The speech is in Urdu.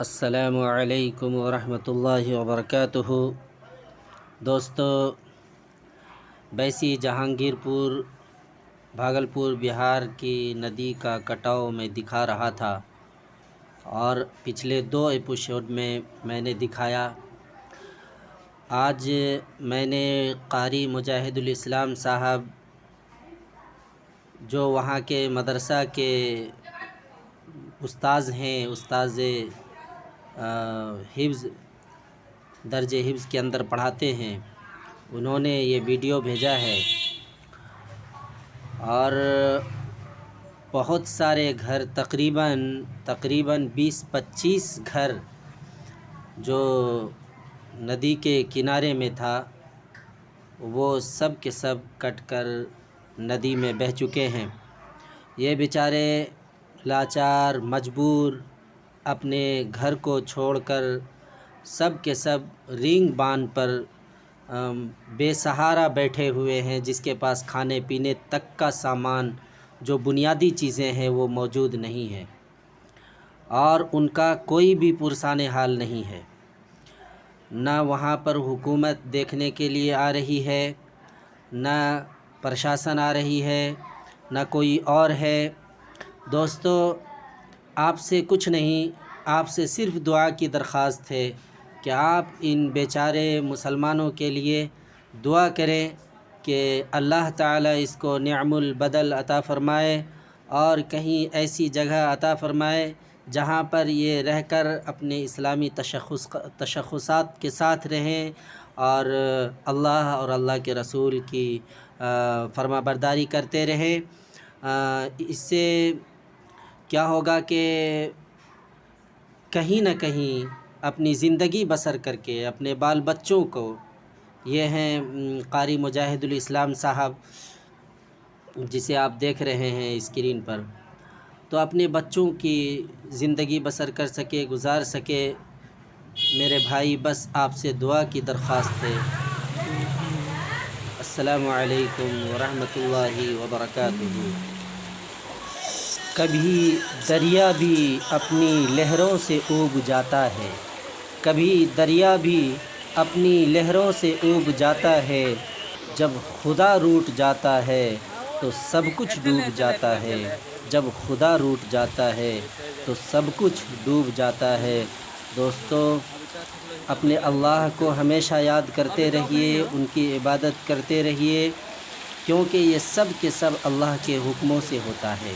السلام علیکم ورحمۃ اللہ وبرکاتہ۔ دوستو، بیسی جہانگیر پور بھاگلپور بہار کی ندی کا کٹاؤ میں دکھا رہا تھا اور پچھلے 2 ایپیسوڈ میں نے دکھایا۔ آج میں نے قاری مجاہد الاسلام صاحب جو وہاں کے مدرسہ کے استاذ ہیں، استاذ حفظ درج حفظ کے اندر پڑھاتے ہیں، انہوں نے یہ ویڈیو بھیجا ہے اور بہت سارے گھر تقریباً 20-25 گھر جو ندی کے کنارے میں تھا وہ سب کے سب کٹ کر ندی میں بہہ چکے ہیں۔ یہ بیچارے لاچار مجبور اپنے گھر کو چھوڑ کر سب کے سب رینگ باندھ پر بے سہارا بیٹھے ہوئے ہیں، جس کے پاس کھانے پینے تک کا سامان جو بنیادی چیزیں ہیں وہ موجود نہیں ہے، اور ان کا کوئی بھی پرسان حال نہیں ہے۔ نہ وہاں پر حکومت دیکھنے کے لیے آ رہی ہے، نہ پرشاسن آ رہی ہے، نہ کوئی اور ہے۔ دوستو، آپ سے کچھ نہیں، آپ سے صرف دعا کی درخواست ہے کہ آپ ان بیچارے مسلمانوں کے لیے دعا کریں کہ اللہ تعالیٰ اس کو نعم البدل عطا فرمائے اور کہیں ایسی جگہ عطا فرمائے جہاں پر یہ رہ کر اپنے اسلامی تشخصات کے ساتھ رہیں اور اللہ اور اللہ کے رسول کی فرما برداری کرتے رہیں۔ اس سے کیا ہوگا کہ کہیں نہ کہیں اپنی زندگی بسر کر کے اپنے بال بچوں کو، یہ ہیں قاری مجاہد الاسلام صاحب جسے آپ دیکھ رہے ہیں اسکرین پر، تو اپنے بچوں کی زندگی بسر کر سکے، گزار سکے۔ میرے بھائی، بس آپ سے دعا کی درخواست ہے۔ السلام علیکم ورحمۃ اللہ وبرکاتہ۔ کبھی دریا بھی اپنی لہروں سے اوب جاتا ہے، کبھی دریا بھی اپنی لہروں سے اوب جاتا ہے، جب خدا روٹھ جاتا ہے تو سب کچھ ڈوب جاتا ہے، جب خدا روٹھ جاتا ہے تو سب کچھ ڈوب جاتا ہے۔ دوستو، اپنے اللہ کو ہمیشہ یاد کرتے رہیے، ان کی عبادت کرتے رہیے، کیونکہ یہ سب کے سب اللہ کے حکموں سے ہوتا ہے۔